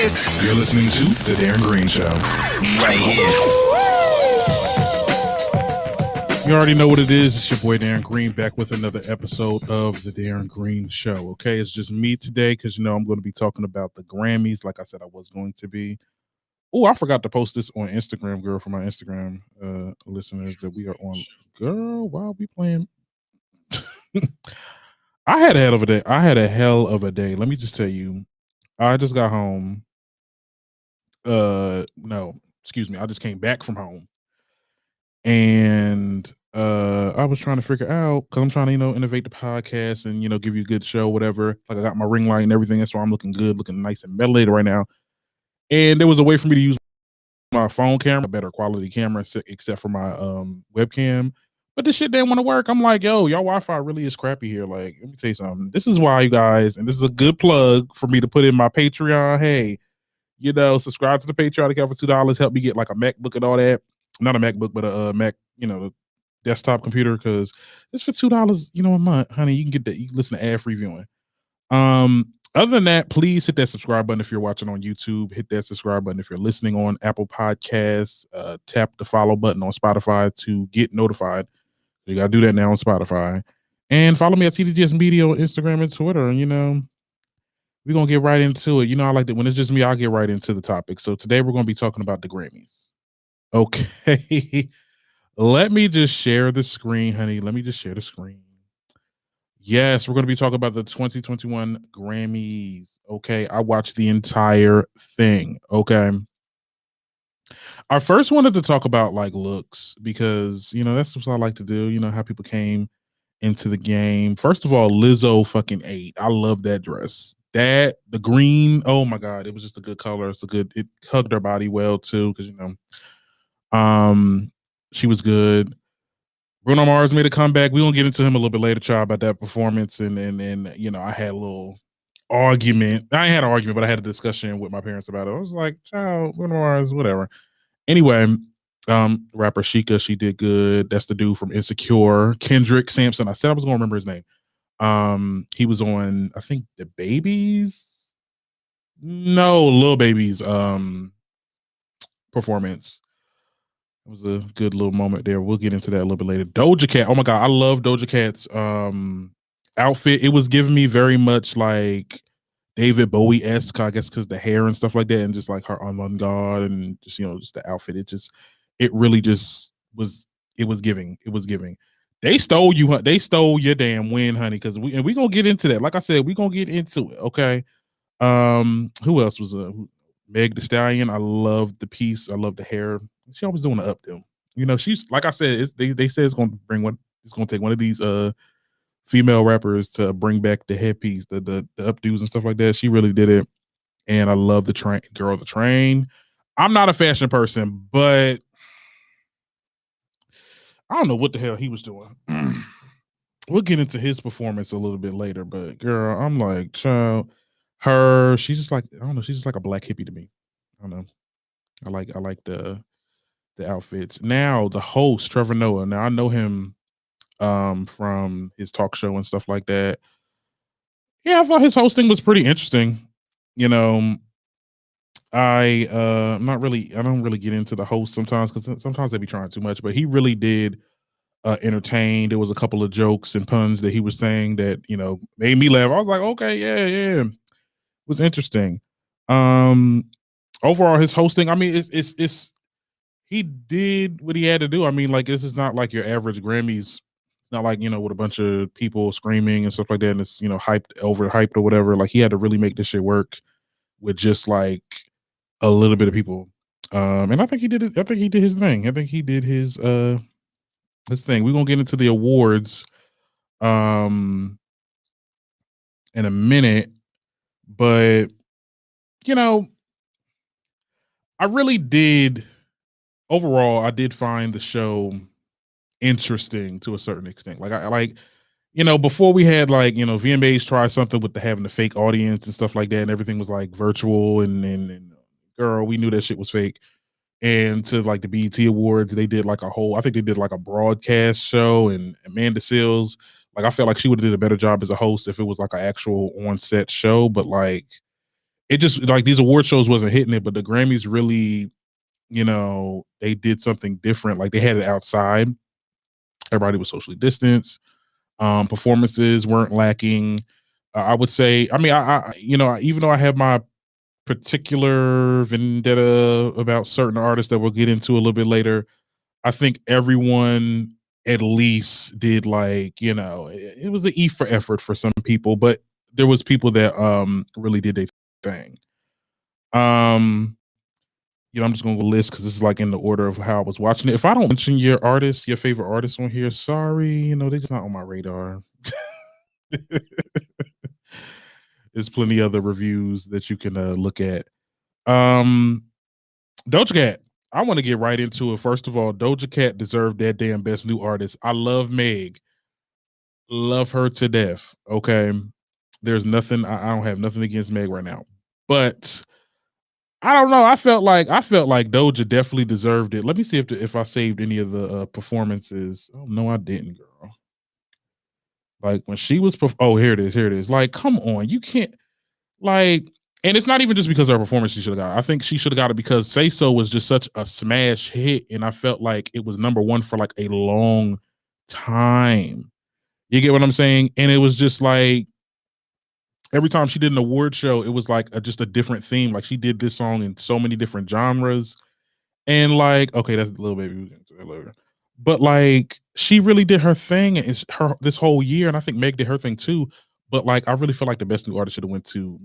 this? You're listening to The Darren Green Show. Right here. You already know what it is. It's your boy Darren Green back with another episode of The Darren Green Show. Okay, it's just me today because, I'm going to be talking about the Grammys like I said I was going to be. Oh, I forgot to post this on Instagram, girl, for my Instagram listeners that we are on. Girl, why are we playing? I had a hell of a day. Let me just tell you. I just got home. No, excuse me. I just came back from home. And I was trying to figure out, because I'm trying to, innovate the podcast and, give you a good show, whatever. Like I got my ring light and everything. That's why I'm looking good, looking nice and melanated right now. And there was a way for me to use my phone camera, a better quality camera, except for my webcam. But this shit didn't want to work. I'm like, yo, y'all Wi-Fi really is crappy here. Like, let me tell you something. This is why, you guys, and this is a good plug for me to put in my Patreon. Hey, subscribe to the Patreon account for $2. Help me get like a MacBook and all that. Not a MacBook, but a Mac, the desktop computer, because it's for $2, a month, honey. You can get that. You can listen to ad-free viewing. Other than that, please hit that subscribe button if you're watching on YouTube. Hit that subscribe button if you're listening on Apple Podcasts. Tap the follow button on Spotify to get notified. You gotta do that now on Spotify. And follow me at TDGS Media on Instagram and Twitter. And we're gonna get right into it. I like that when it's just me, I'll get right into the topic. So today we're gonna be talking about the Grammys. Okay. Let me just share the screen, honey. Let me just share the screen. Yes, we're going to be talking about the 2021 Grammys. Okay, I watched the entire thing. Okay. I first wanted to talk about like looks because, that's what I like to do. How people came into the game. First of all, Lizzo fucking ate. I love that dress. The green, oh my God, it was just a good color. It hugged her body well too because, she was good. Bruno Mars made a comeback. We're gonna get into him a little bit later, child, about that performance. And I had a little argument. I ain't had an argument, but I had a discussion with my parents about it. I was like, child, Bruno Mars, whatever. Anyway, rapper Sheikah, she did good. That's the dude from Insecure. Kendrick Sampson. I said I was gonna remember his name. He was on, I think, the Babies. No, Lil Baby's performance. It was a good little moment there. We'll get into that a little bit later. Doja Cat. Oh my God. I love Doja Cat's outfit. It was giving me very much like David Bowie-esque, I guess, because the hair and stuff like that, and just like her on guard and just, just the outfit. It really just was, it was giving. They stole you. They stole your damn win, honey, because we gonna get into that. Like I said, we gonna get into it. Okay. Who else was Meg Thee Stallion? I love the piece. I love the hair. She always doing the updo. She's like I said. They said it's going to bring one. It's going to take one of these female rappers to bring back the headpiece, the updos and stuff like that. She really did it, and I love the train. Girl, the train. I'm not a fashion person, but I don't know what the hell he was doing. We'll get into his performance a little bit later, but girl, I'm like, child, she's just like, I don't know, she's just like a black hippie to me. I don't know. I like the outfits. Now the host, Trevor Noah. Now I know him from his talk show and stuff like that. Yeah, I thought his hosting was pretty interesting. I don't really get into the host sometimes because sometimes they be trying too much, but he really did entertain. There was a couple of jokes and puns that he was saying that, made me laugh. I was like, okay, yeah. It was interesting. Overall, his hosting, I mean, it's he did what he had to do. I mean, like, this is not like your average Grammys, not like, with a bunch of people screaming and stuff like that, and it's, overhyped or whatever. Like, he had to really make this shit work with just like a little bit of people. And I think he did it. I think he did his thing. I think he did his thing. We're gonna get into the awards in a minute, but I really did. Overall, I did find the show interesting to a certain extent. Like I like, before we had like, VMAs try something with having the fake audience and stuff like that, and everything was like virtual and girl, we knew that shit was fake. And to like the BET Awards, they did like I think they did like a broadcast show, and Amanda Seales, like I felt like she would have did a better job as a host if it was like an actual on-set show, but like it just like these award shows wasn't hitting it, but the Grammys really, they did something different. Like they had it outside. Everybody was socially distanced. Performances weren't lacking. I would say, I mean, even though I have my particular vendetta about certain artists that we'll get into a little bit later, I think everyone at least did it was an E for effort for some people, but there was people that really did their thing. I'm just gonna go list because this is like in the order of how I was watching it. If I don't mention your favorite artists on here, sorry, they're just not on my radar. There's plenty other reviews that you can look at. Doja Cat. I want to get right into it. First of all, Doja Cat deserved that damn best new artist. I love Meg. Love her to death. Okay. There's nothing, I don't have nothing against Meg right now. But I don't know. I felt like Doja definitely deserved it. Let me see if I saved any of the performances. Oh no, I didn't, girl. Like when she was here it is. Like, come on, you can't and it's not even just because of her performance she should have got it. I think she should have got it because Say So was just such a smash hit, and I felt like it was number one for like a long time. You get what I'm saying? And it was just like every time she did an award show, it was like just a different theme. Like she did this song in so many different genres. And like, okay, that's a little baby. We'll get into that later. But like, she really did her thing this whole year, and I think Meg did her thing too. But like, I really feel like the best new artist should have went to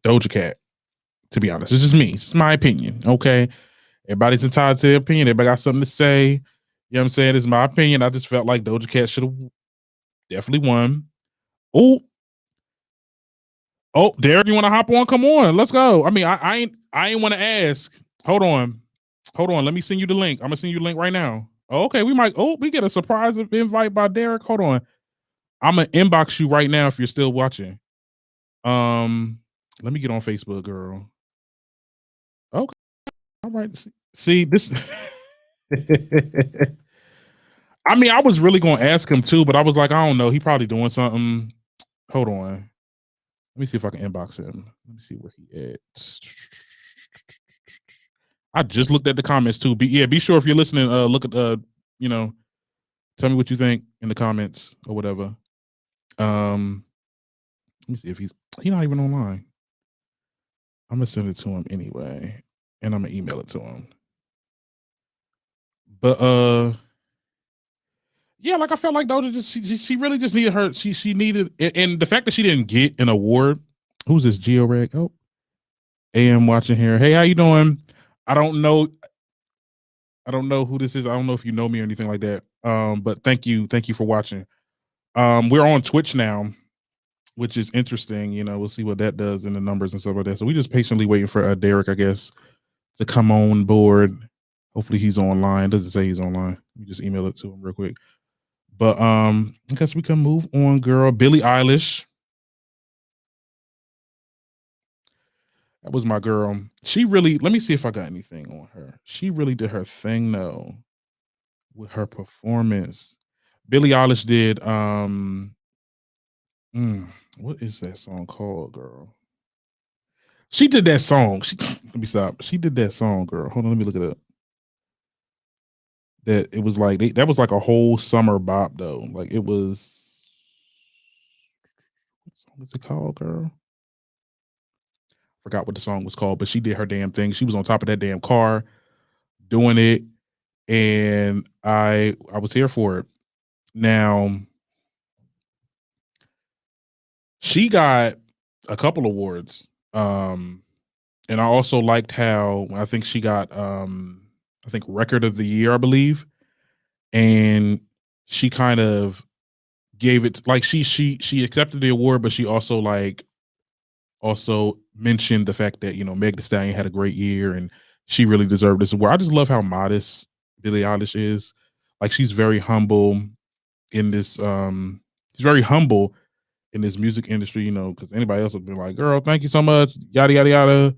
Doja Cat. To be honest, this is me. It's my opinion. Okay, everybody's entitled to their opinion. Everybody got something to say. You know what I'm saying? It's my opinion. I just felt like Doja Cat should have definitely won. Oh, Darren, you want to hop on? Come on, let's go. I mean, I ain't want to ask. Hold on. Let me send you the link. I'm gonna send you the link right now. Okay, we get a surprise invite by Derek. Hold on. I'm gonna inbox you right now if you're still watching. Let me get on Facebook, girl. Okay. All right. See this. I mean, I was really gonna ask him too, but I was like, I don't know. He probably doing something. Hold on. Let me see if I can inbox him. Let me see where he at. I just looked at the comments too. Be sure if you're listening, look at tell me what you think in the comments or whatever. Let me see if he's not even online. I'm gonna send it to him anyway, and I'm gonna email it to him. But yeah, like I felt like Doja she really just needed her. She needed, and the fact that she didn't get an award. Who's this Georeg? Oh, AM watching here. Hey, how you doing? I don't know who this is. I don't know if you know me or anything like that. But thank you for watching. We're on Twitch now, which is interesting. We'll see what that does in the numbers and stuff like that. So we just patiently waiting for Derek, I guess, to come on board. Hopefully he's online. Doesn't say he's online. We just email it to him real quick. But I guess we can move on, girl. Billie Eilish. That was my girl. She really, let me see if I got anything on her. She really did her thing though with her performance. Billie Eilish did what is that song called, girl? She did that song. Let me stop. She did that song, girl. Hold on, let me look it up. That it was like that was like a whole summer bop though. Like it was, what song is it called, girl? Forgot what the song was called, but she did her damn thing. She was on top of that damn car doing it, and I was here for it. Now, she got a couple awards. And I also liked how I think she got I think record of the year, I believe. And she kind of gave it like she accepted the award, but she also mentioned the fact that Meg Thee Stallion had a great year and she really deserved this award. I just love how modest Billie Eilish is. Like she's very humble in this she's very humble in this music industry, because anybody else would be like, girl, thank you so much, yada yada yada,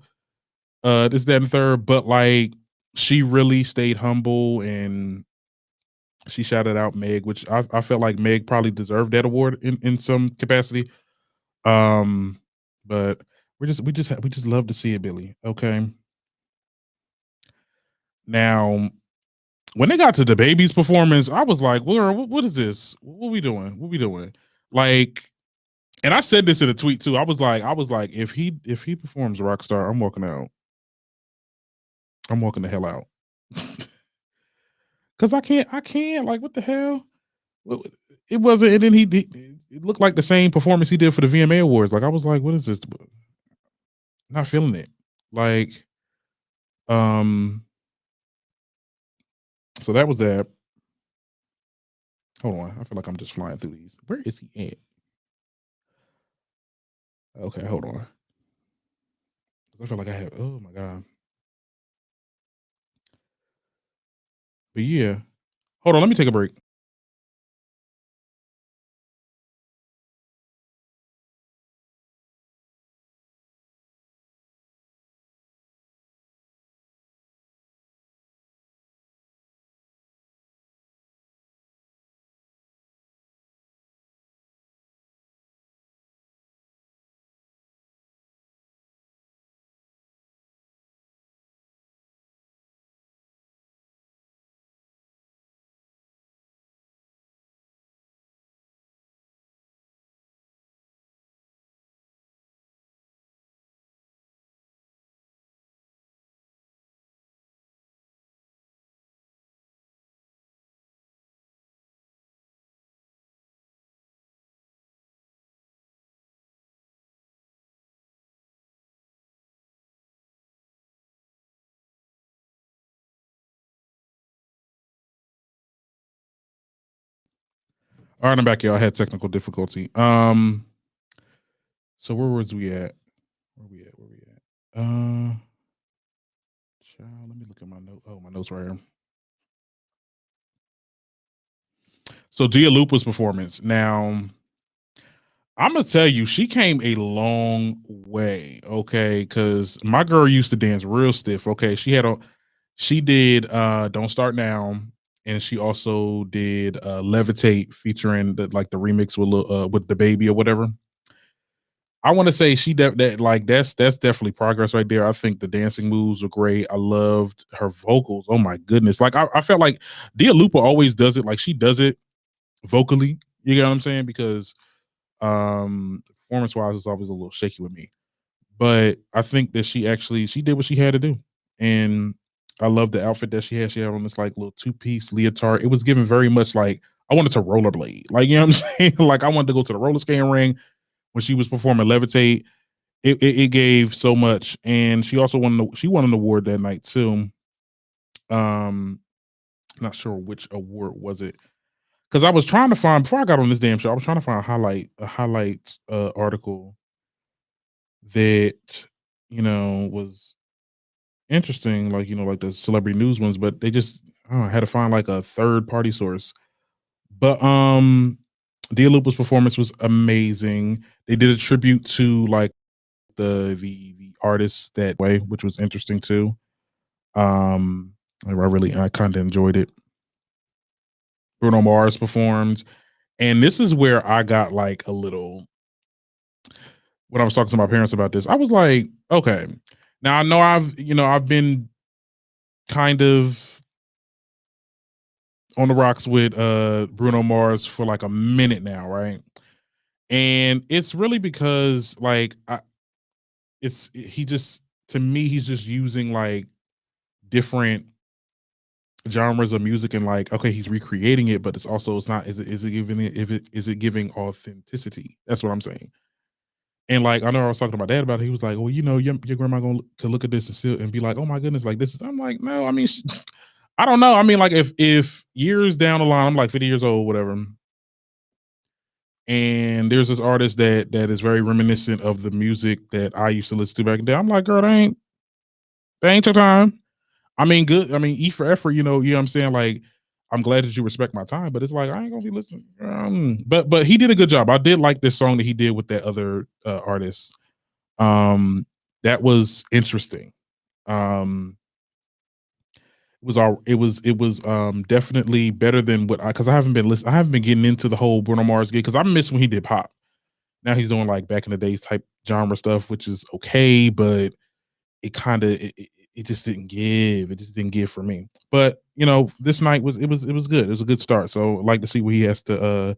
this, that, and third. But like she really stayed humble and she shouted out Meg, which I felt like Meg probably deserved that award in some capacity. but we just love to see it, Billy. Okay. Now, when they got to the baby's performance, I was like, what is this? What we doing? What we doing? Like, and I said this in a tweet too. I was like, if he performs Rockstar, I'm walking out. I'm walking the hell out. Cause I can't, like, what the hell? It wasn't, and then it looked like the same performance he did for the VMA Awards. Like, I was like, what is this? Not feeling it. Like, um, so that was that. Hold on. I feel like I'm just flying through these. Where is he at? Okay, hold on. I feel like I have, oh my God. But yeah. Hold on, let me take a break. All right, I'm back, y'all. I had technical difficulty. So where was we at? Where we at? Where we at? Child, let me look at my note. Oh, my notes right here. So Dia Lupa's performance. Now, I'm gonna tell you, she came a long way. Okay, because my girl used to dance real stiff. Okay, she did "Don't Start Now," and she also did "Levitate" featuring the remix with the baby or whatever. I want to say that's definitely progress right there. I think the dancing moves were great. I loved her vocals. Oh my goodness! Like I felt like Dia Lupa always does it. Like she does it vocally. You get what I'm saying? Because performance wise, it's always a little shaky with me. But I think that she did what she had to do, and I love the outfit that she had. She had on this like little 2-piece leotard. It was given very much like I wanted to rollerblade. Like, you know what I'm saying? Like I wanted to go to the roller skating ring when she was performing Levitate. It gave so much, and she also won an award that night too. Not sure which award was it, because I was trying to find before I got on this damn show. I was trying to find a highlights article that was interesting, like like the celebrity news ones, but they just I don't know, I had to find like a third party source. But Dia Lupa's performance was amazing. They did a tribute to like the artists that way, which was interesting too. I kind of enjoyed it. Bruno Mars performed, and this is where I got like a little. When I was talking to my parents about this, I was like, okay, now I know I've been kind of on the rocks with Bruno Mars for like a minute now, right? And it's really because like he just to me he's just using like different genres of music and like okay he's recreating it, but it's not is it giving it if it is it giving authenticity? That's what I'm saying. And like I know I was talking to my dad about it. He was like, well, your grandma going to look at this and be like, oh my goodness, like this is. I'm like, no, I mean, I don't know. I mean, like if years down the line, I'm like 50 years old, whatever, and there's this artist that is very reminiscent of the music that I used to listen to back in the day. I'm like, girl, that ain't your time. I mean, good. I mean, E for effort. You know what I'm saying? Like, I'm glad that you respect my time, but it's like I ain't gonna be listening. But he did a good job. I did like this song that he did with that other artist. That was interesting. Um, it was definitely better than what because I haven't been listening. I haven't been getting into the whole Bruno Mars gig because I missed when he did pop. Now he's doing like back in the days type genre stuff, which is okay, but it kind of it just didn't give. It just didn't give for me. But this night was good. It was a good start. So I'd like to see what he has to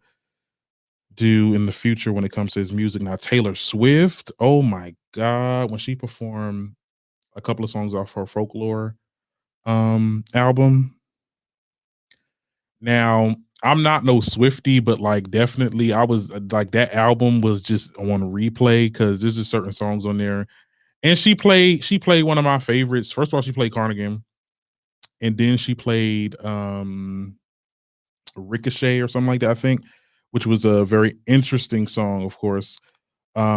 do in the future when it comes to his music. Now Taylor Swift, oh my god, when she performed a couple of songs off her Folklore album. Now, I'm not no Swifty, but like definitely I was like that album was just on replay because there's just certain songs on there. And she played one of my favorites. First of all, she played Cardigan, and then she played Ricochet or something like that, I think, which was a very interesting song, of course.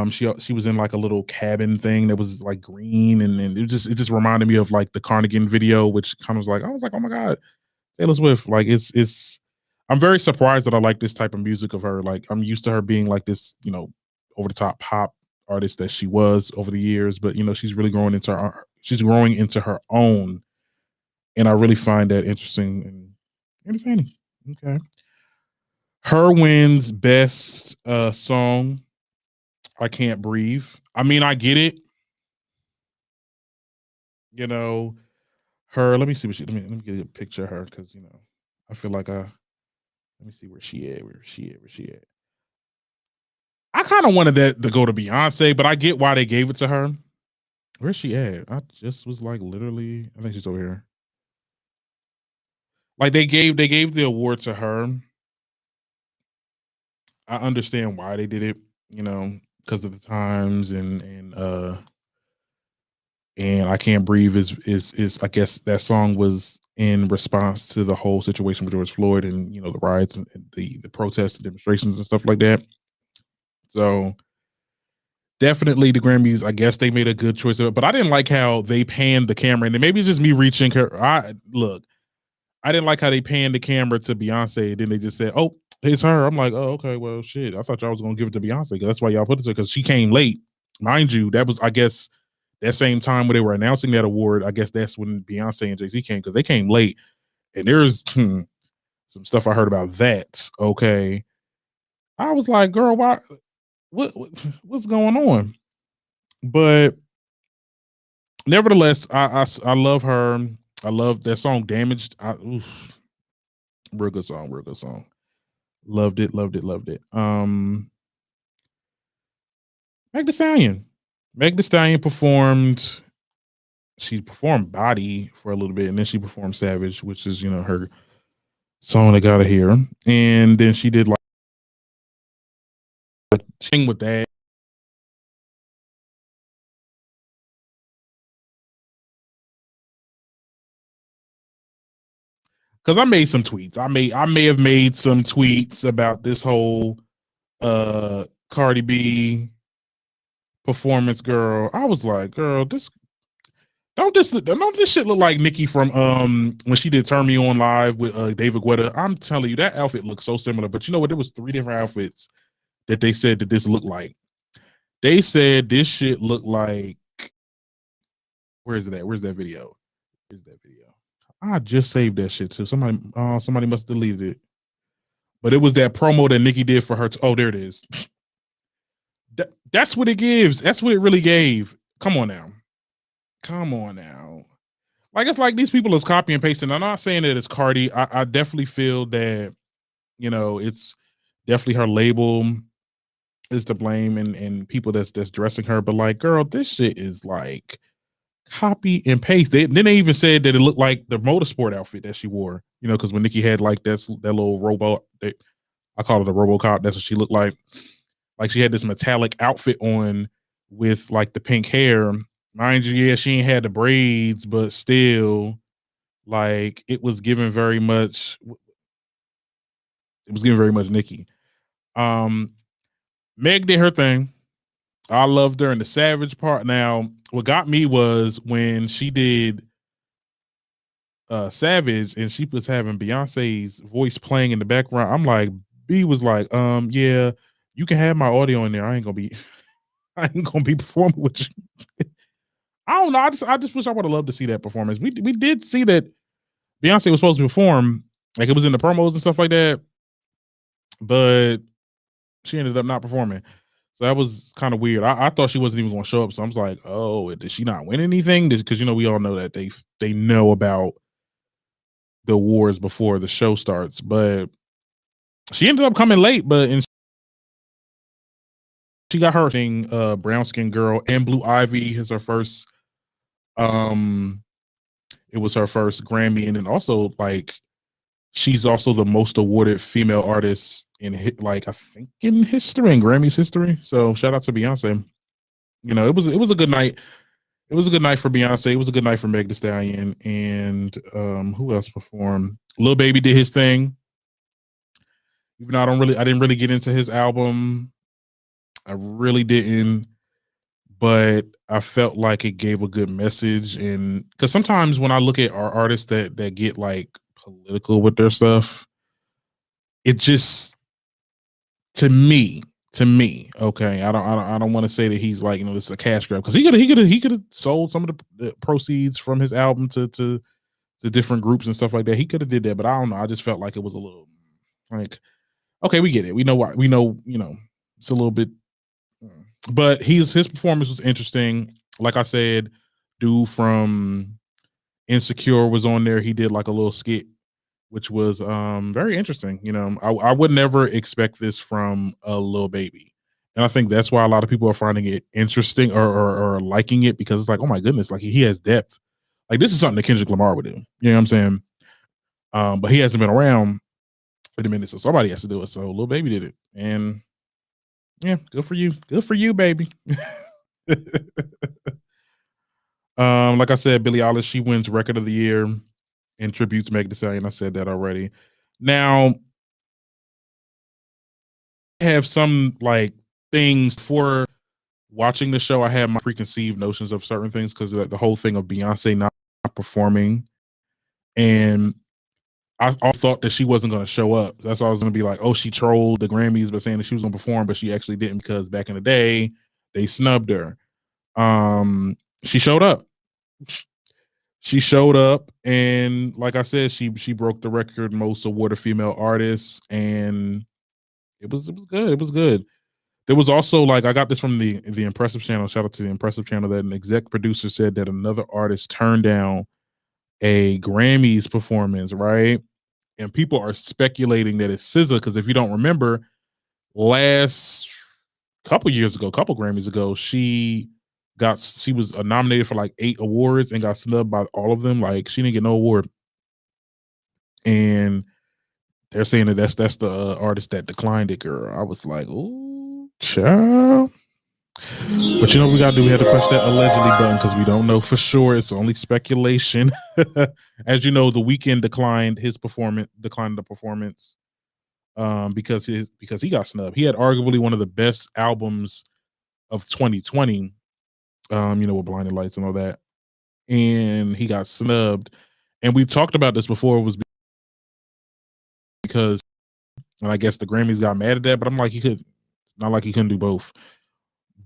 She was in like a little cabin thing that was like green, and then it just reminded me of like the Cardigan video, which kind of was like, I was like, oh my god, Taylor Swift. Like it's I'm very surprised that I like this type of music of her. Like I'm used to her being like this, over the top pop artist that she was over the years, but she's really she's growing into her own, and I really find that interesting and entertaining. Okay. Her wins best song, I Can't Breathe. I mean, I get it. Her, let me see what let me get a picture of her because I feel like let me see where she at. Where she at? Where she at? I kind of wanted that to go to Beyonce, but I get why they gave it to her. Where's she at? I just was like literally, I think she's over here. Like they gave the award to her. I understand why they did it, because of the times and I Can't Breathe is I guess that song was in response to the whole situation with George Floyd and the riots and the protests and demonstrations and stuff like that. So definitely the Grammys, I guess they made a good choice of it, but I didn't like how they panned the camera, and maybe it's just me reaching her. I didn't like how they panned the camera to Beyonce, and then they just said, "Oh, it's her." I'm like, "Oh, okay, well, shit. I thought y'all was gonna give it to Beyonce because that's why y'all put it to her because she came late, mind you. That was, I guess, that same time when they were announcing that award. I guess that's when Beyonce and Jay-Z came because they came late, and there's some stuff I heard about that. Okay, I was like, "Girl, why? What's going on?" But nevertheless, I love her. I love that song "Damaged." Real good song, real good song. Loved it, loved it, loved it. Meg Thee Stallion. Meg Thee Stallion performed. She performed "Body" for a little bit, and then she performed "Savage," which is her song that got her here. And then she did like sing with that. Because I made some tweets. I may have made some tweets about this whole Cardi B performance, girl. I was like, girl, don't this shit look like Nikki from when she did Turn Me On Live with David Guetta. I'm telling you, that outfit looks so similar. But you know what? There was 3 different outfits that they said that this looked like. They said this shit looked like, where is it at? Where's that video? Where's that video? I just saved that shit too. Somebody must have deleted it. But it was that promo that Nikki did for her. Oh, there it is. That's what it gives. That's what it really gave. Come on now. Come on now. Like it's like these people is copy and pasting. I'm not saying that it's Cardi. I definitely feel that it's definitely her label is to blame and people that's dressing her. But like, girl, this shit is like copy and paste. Then they even said that it looked like the motorsport outfit that she wore. Because when Nikki had like that little robot, I call it a RoboCop. That's what she looked like. Like she had this metallic outfit on with like the pink hair. Mind you, yeah, she ain't had the braids, but still, like it was given very much. It was given very much Nikki. Meg did her thing. I loved her in the Savage part. Now, what got me was when she did Savage and she was having Beyonce's voice playing in the background. I'm like, B was like, yeah, you can have my audio in there. I ain't gonna be performing with you. I don't know. I just wish I would have loved to see that performance. We did see that Beyonce was supposed to perform, like it was in the promos and stuff like that, but she ended up not performing. So that was kind of weird. I thought she wasn't even going to show up. So I was like, oh, did she not win anything? Because we all know that they know about the awards before the show starts. But she ended up coming late. But she got her thing. Brown Skin Girl and Blue Ivy is her first. It was her first Grammy, and then also like she's also the most awarded female artist in I think in history, in Grammys history. So shout out to Beyonce. It was a good night. It was a good night for Beyonce. It was a good night for Meg Thee Stallion, and who else performed? Lil Baby did his thing. Even though I didn't really get into his album. I really didn't, but I felt like it gave a good message. And because sometimes when I look at our artists that get like political with their stuff, it just to me, okay. I don't want to say that he's like this is a cash grab because he could have sold some of the proceeds from his album to different groups and stuff like that. He could have did that, but I don't know. I just felt like it was a little like okay, we get it. We know why. We know it's a little bit, but his performance was interesting. Like I said, dude from Insecure was on there. He did like a little skit, which was very interesting. I would never expect this from a Lil Baby. And I think that's why a lot of people are finding it interesting or liking it because it's like, oh my goodness, like he has depth. Like this is something that Kendrick Lamar would do. You know what I'm saying? But he hasn't been around in a minute, so somebody has to do it. So Lil Baby did it. And yeah, good for you. Good for you, baby. Like I said, Billie Eilish, she wins Record of the Year in tribute to Meg Thee Stallion. I said that already. Now, I have some like things for watching the show. I had my preconceived notions of certain things because the whole thing of Beyonce not performing, and I thought that she wasn't going to show up. That's why I was going to be like, oh, she trolled the Grammys by saying that she was going to perform, but she actually didn't because back in the day they snubbed her. She showed up. She showed up, and like I said, she broke the record most awarded female artists, and it was good. It was good. There was also like I got this from the Impressive channel. Shout out to the Impressive channel that an exec producer said that another artist turned down a Grammys performance, right? And people are speculating that it's SZA because if you don't remember, last couple Grammys ago, she was nominated for like 8 awards and got snubbed by all of them. Like she didn't get no award, and they're saying that that's the artist that declined it. Girl, I was like, ooh, child. But you know what we gotta do? We had to push that allegedly button because we don't know for sure. It's only speculation. As you know, The Weeknd declined the performance because he got snubbed. He had arguably one of the best albums of 2020. With Blinding Lights and all that, and he got snubbed. And we talked about this before. It was because, and I guess the Grammys got mad at that. But I'm like, not like he couldn't do both.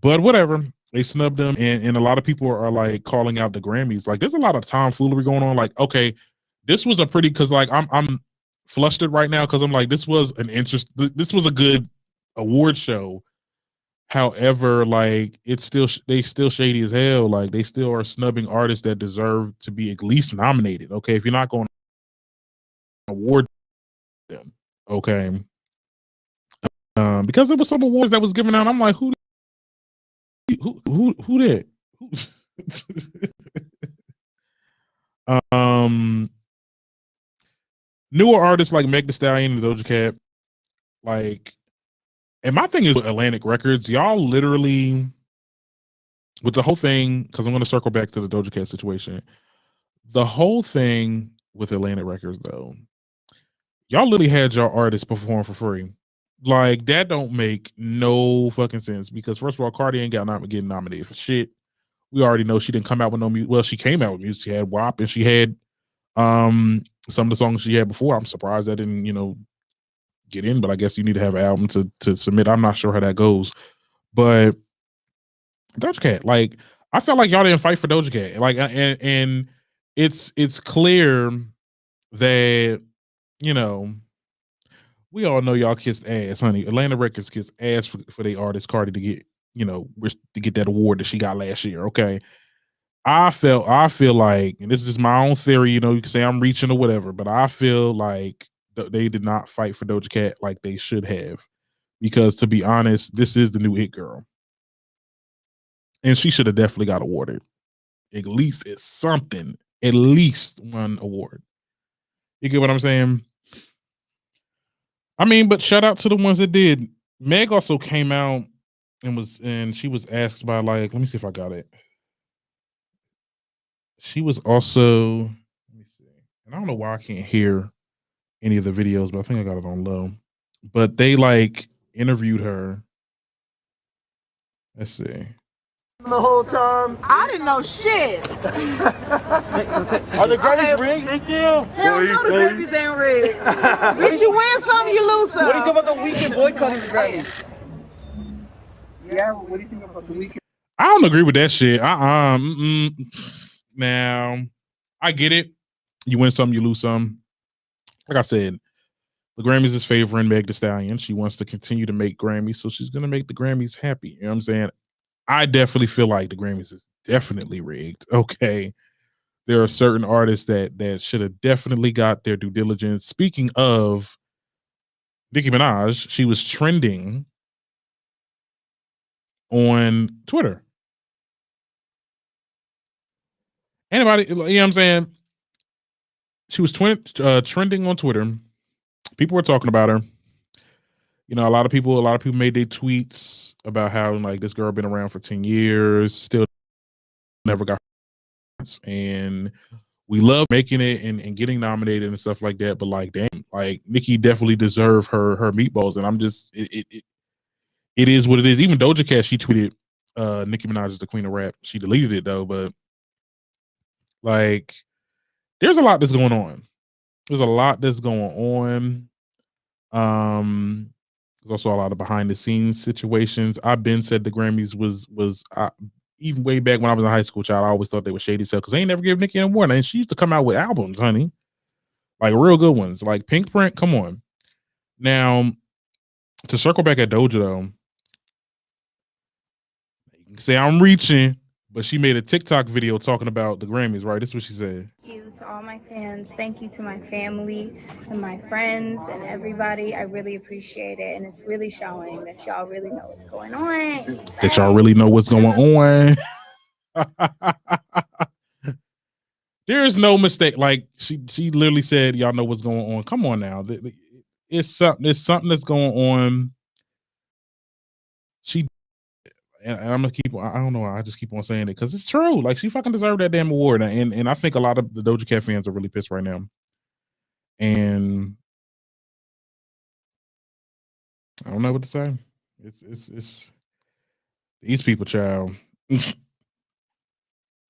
But whatever, they snubbed him, and a lot of people are like calling out the Grammys. Like, there's a lot of tomfoolery going on. Like, okay, this was a pretty because like I'm flustered right now because I'm like this was a good award show. However, like they still shady as hell. Like they still are snubbing artists that deserve to be at least nominated. Okay, if you're not going to award them, okay, because there was some awards that was given out. I'm like, who did? Newer artists like Meg Thee Stallion and Doja Cat, like, and my thing is with Atlantic Records, y'all literally with the whole thing, because I'm going to circle back to the Doja Cat situation. The whole thing with Atlantic Records, though, y'all literally had your artists perform for free. Like that don't make no fucking sense because first of all, Cardi ain't getting nominated for shit. We already know she didn't come out with no music. Well, she came out with music. She had WAP and she had some of the songs she had before. I'm surprised that didn't get in, but I guess you need to have an album to submit. I'm not sure how that goes, but Doja Cat, like I felt like y'all didn't fight for Doja Cat, like and it's clear that we all know y'all kissed ass, honey. Atlanta Records kissed ass for their artist Cardi to get, to get that award that she got last year. Okay. I feel like, and this is just my own theory, you can say I'm reaching or whatever, but I feel like they did not fight for Doja Cat like they should have. Because to be honest, this is the new hit girl. And she should have definitely got awarded. At least it's something. At least one award. You get what I'm saying? I mean, but shout out to the ones that did. Meg also came out and she was asked by, like, let me see if I got it. She was also, let me see. And I don't know why I can't hear any of the videos, but I think I got it on low. But they like interviewed her. Let's see. The whole time. I didn't know shit. Are the Grammys rigged? Thank you. Hell no, the Grammys ain't rigged. Bitch, you win some, you lose some. What do you think about the weekend boycotting the Grammys? Yeah, what do you think about the weekend? I don't agree with that shit. Now, I get it. You win some, you lose some. Like I said, the Grammys is favoring Meg Thee Stallion. She wants to continue to make Grammys, so she's gonna make the Grammys happy. You know what I'm saying? I definitely feel like the Grammys is definitely rigged. Okay. There are certain artists that should have definitely got their due diligence. Speaking of Nicki Minaj, she was trending on Twitter. Anybody, you know what I'm saying? She was trending on Twitter. People were talking about her. A lot of people made their tweets about how, like, this girl been around for 10 years, still never got her, and we love making it and getting nominated and stuff like that. But like, damn, like Nicki definitely deserved her meatballs. And I'm just, it is what it is. Even Doja Cat, she tweeted, Nicki Minaj is the queen of rap. She deleted it though, but like, there's a lot that's going on. There's a lot that's going on. There's also a lot of behind the scenes situations. I've been said the Grammys was even way back when I was in high school, child. I always thought they were shady stuff because they ain't never give Nicki an award. And she used to come out with albums, honey, like real good ones, like Pink Print. Come on. Now, to circle back at Doja though, you can say I'm reaching, but she made a TikTok video talking about the Grammys, right? This is what she said. Thank you to all my fans. Thank you to my family and my friends and everybody. I really appreciate it. And it's really showing that y'all really know what's going on. That y'all really know what's going on. There's no mistake. Like she literally said, y'all know what's going on. Come on now. It's something that's going on. And I'm gonna keep. I don't know. I just keep on saying it because it's true. Like she fucking deserved that damn award, and I think a lot of the Doja Cat fans are really pissed right now. And I don't know what to say. It's these people, child.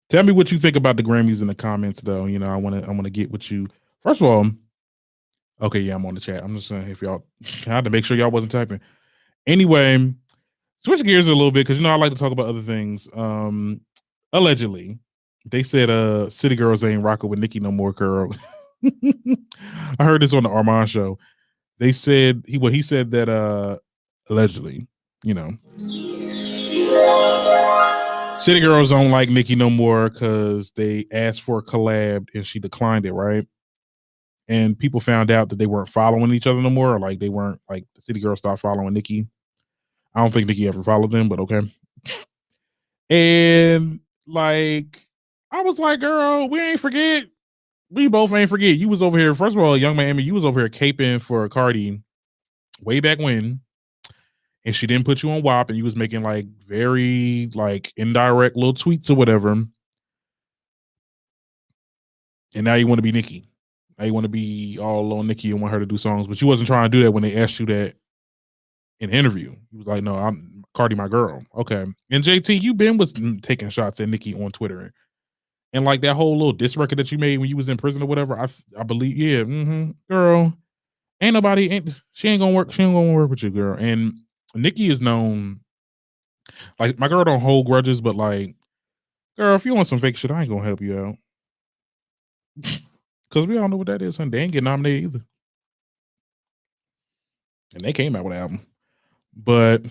Tell me what you think about the Grammys in the comments, though. I want to get what you. First of all, okay, yeah, I'm on the chat. I'm just saying if y'all, I had to make sure y'all wasn't typing. Anyway. Switch gears a little bit because I like to talk about other things. Allegedly, they said City Girls ain't rocking with Nicki no more, girl. I heard this on the Armand show. They said he said that allegedly, City Girls don't like Nicki no more because they asked for a collab and she declined it, right? And people found out that they weren't following each other no more, or like they weren't, like the City Girls stopped following Nicki. I don't think Nicki ever followed them, but okay. And like, I was like, girl, we ain't forget. We both ain't forget. You was over here. First of all, Young Miami, you was over here caping for Cardi way back when. And she didn't put you on WAP and you was making like very like indirect little tweets or whatever. And now you want to be Nicki. Now you want to be all on Nicki and want her to do songs, but you wasn't trying to do that when they asked you that in an interview. He was like, no, I'm Cardi, my girl. Okay. And JT, you been was taking shots at Nicki on Twitter. And like that whole little diss record that you made when you was in prison or whatever, I believe, yeah, girl, she ain't gonna work with you, girl. And Nicki is known, like, my girl don't hold grudges, but like, girl, if you want some fake shit, I ain't gonna help you out. Because we all know what that is, honey. They ain't get nominated either. and they came out with an album. But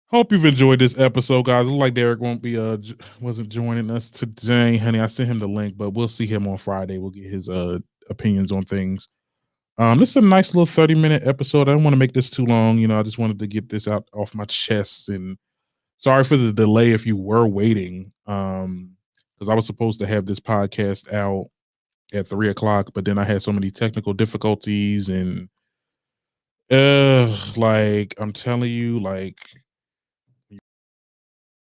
hope you've enjoyed this episode, guys. It looks like Derek wasn't joining us today, honey. I sent him the link, but we'll see him on Friday. We'll get his opinions on things. This is a nice little 30-minute episode. I don't want to make this too long. You know, I just wanted to get this out off my chest. And sorry for the delay if you were waiting. Because I was supposed to have this podcast out at 3:00, but then I had so many technical difficulties and like I'm telling you, like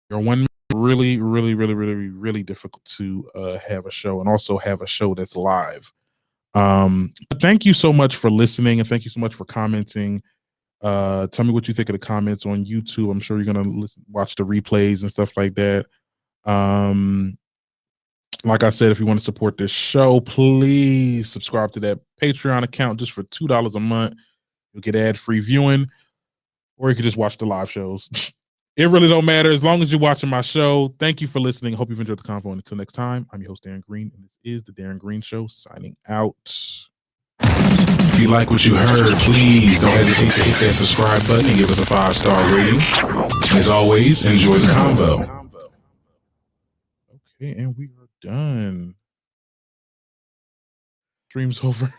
you're one really, really, really, really, really difficult to have a show and also have a show that's live. But thank you so much for listening and thank you so much for commenting. Tell me what you think of the comments on YouTube. I'm sure you're gonna watch the replays and stuff like that. Like I said, if you want to support this show, please subscribe to that Patreon account just for $2 a month. You'll get ad-free viewing, or you can just watch the live shows. It really don't matter as long as you're watching my show. Thank you for listening. Hope you've enjoyed the convo. And until next time, I'm your host, Darren Green, and this is the Darren Green Show signing out. If you like what you heard, please don't hesitate to hit that subscribe button and give us a 5-star rating. As always, enjoy the convo. Okay, and we are done. Stream's over.